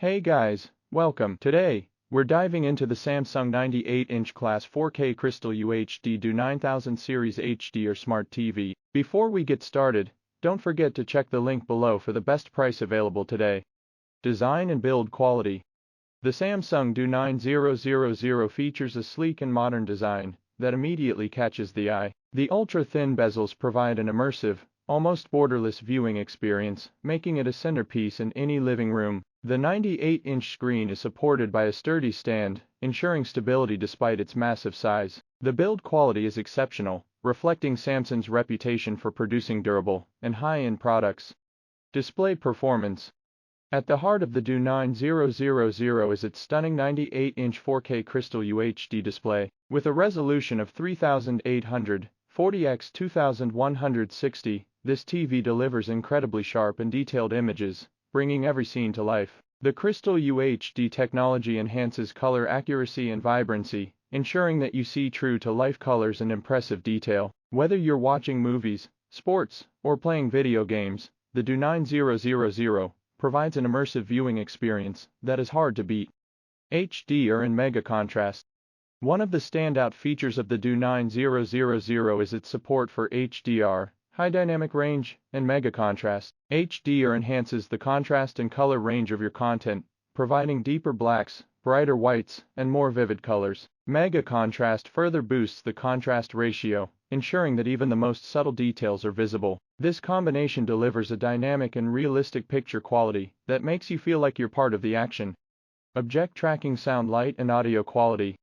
Hey guys, welcome. Today, we're diving into the Samsung 98-inch class 4K Crystal UHD DU9000 series HDR Smart TV. Before we get started, don't forget to check the link below for the best price available today. Design and build quality. The Samsung DU9000 features a sleek and modern design that immediately catches the eye. The ultra-thin bezels provide an immersive, almost borderless viewing experience, making it a centerpiece in any living room. The 98-inch screen is supported by a sturdy stand, ensuring stability despite its massive size. The build quality is exceptional, reflecting Samsung's reputation for producing durable and high-end products. Display performance. At the heart of the DU9000 is its stunning 98-inch 4K Crystal UHD display. With a resolution of 3840 x 2160, this TV delivers incredibly sharp and detailed images, bringing every scene to life. The Crystal UHD technology enhances color accuracy and vibrancy, ensuring that you see true-to-life colors and impressive detail. Whether you're watching movies, sports, or playing video games, the DU9000 provides an immersive viewing experience that is hard to beat. HDR and Mega Contrast. One of the standout features of the DU9000 is its support for HDR, high dynamic range, and mega contrast. HDR enhances the contrast and color range of your content, providing deeper blacks, brighter whites, and more vivid colors. Mega contrast further boosts the contrast ratio, ensuring that even the most subtle details are visible. This combination delivers a dynamic and realistic picture quality that makes you feel like you're part of the action. Object tracking, sound, light, and audio quality.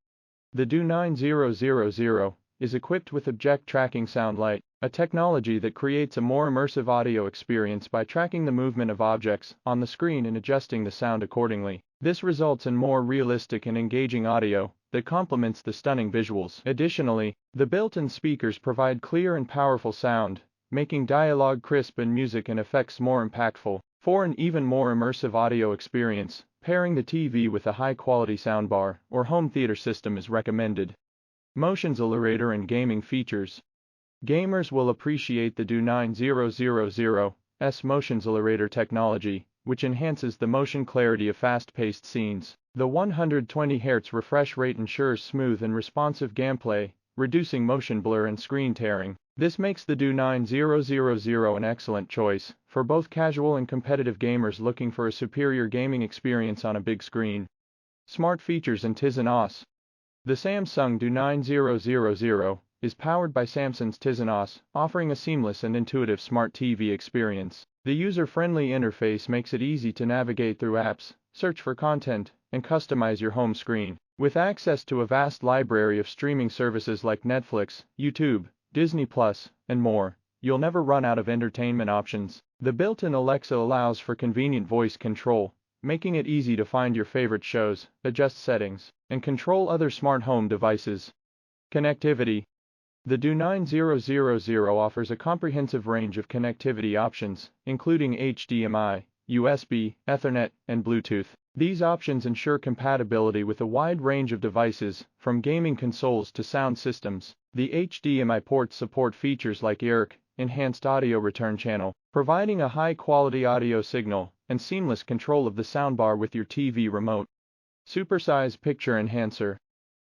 The DU9000 is equipped with Object Tracking Sound Lite, a technology that creates a more immersive audio experience by tracking the movement of objects on the screen and adjusting the sound accordingly. This results in more realistic and engaging audio that complements the stunning visuals. Additionally, the built-in speakers provide clear and powerful sound, making dialogue crisp and music and effects more impactful. For an even more immersive audio experience, pairing the TV with a high-quality soundbar or home theater system is recommended. Motion Xcelerator and gaming features. Gamers will appreciate the DU9000's Motion Xcelerator technology, which enhances the motion clarity of fast-paced scenes. The 120Hz refresh rate ensures smooth and responsive gameplay, reducing motion blur and screen tearing. This makes the DU9000 an excellent choice for both casual and competitive gamers looking for a superior gaming experience on a big screen. Smart features and Tizen OS. The Samsung DU9000 is powered by Samsung's Tizen OS, offering a seamless and intuitive smart TV experience. The user-friendly interface makes it easy to navigate through apps, search for content, and customize your home screen. With access to a vast library of streaming services like Netflix, YouTube, Disney+, and more, you'll never run out of entertainment options. The built-in Alexa allows for convenient voice control, making it easy to find your favorite shows, adjust settings, and control other smart home devices. Connectivity. The DU9000 offers a comprehensive range of connectivity options, including HDMI, USB, Ethernet, and Bluetooth. These options ensure compatibility with a wide range of devices, from gaming consoles to sound systems. The HDMI ports support features like ERC, Enhanced Audio Return Channel, providing a high-quality audio signal and seamless control of the soundbar with your TV remote. Supersize Picture Enhancer.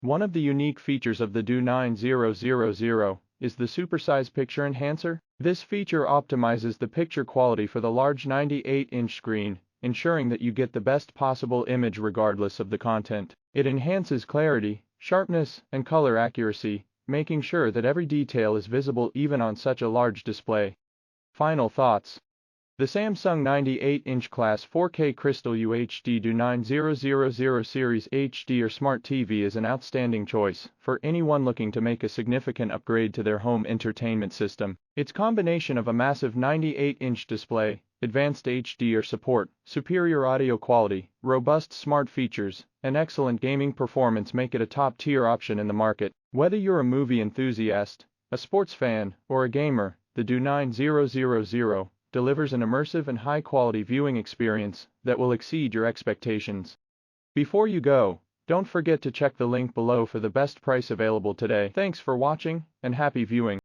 One of the unique features of the DU9000 is the Supersize Picture Enhancer. This feature optimizes the picture quality for the large 98-inch screen, ensuring that you get the best possible image regardless of the content. It enhances clarity, sharpness, and color accuracy, making sure that every detail is visible even on such a large display. Final thoughts. The Samsung 98-inch class 4K Crystal UHD DU9000 series HDR Smart TV is an outstanding choice for anyone looking to make a significant upgrade to their home entertainment system. Its combination of a massive 98-inch display, advanced HDR support, superior audio quality, robust smart features, and excellent gaming performance make it a top-tier option in the market. Whether you're a movie enthusiast, a sports fan, or a gamer, the DU9000 delivers an immersive and high-quality viewing experience that will exceed your expectations. Before you go, don't forget to check the link below for the best price available today. Thanks for watching, and happy viewing.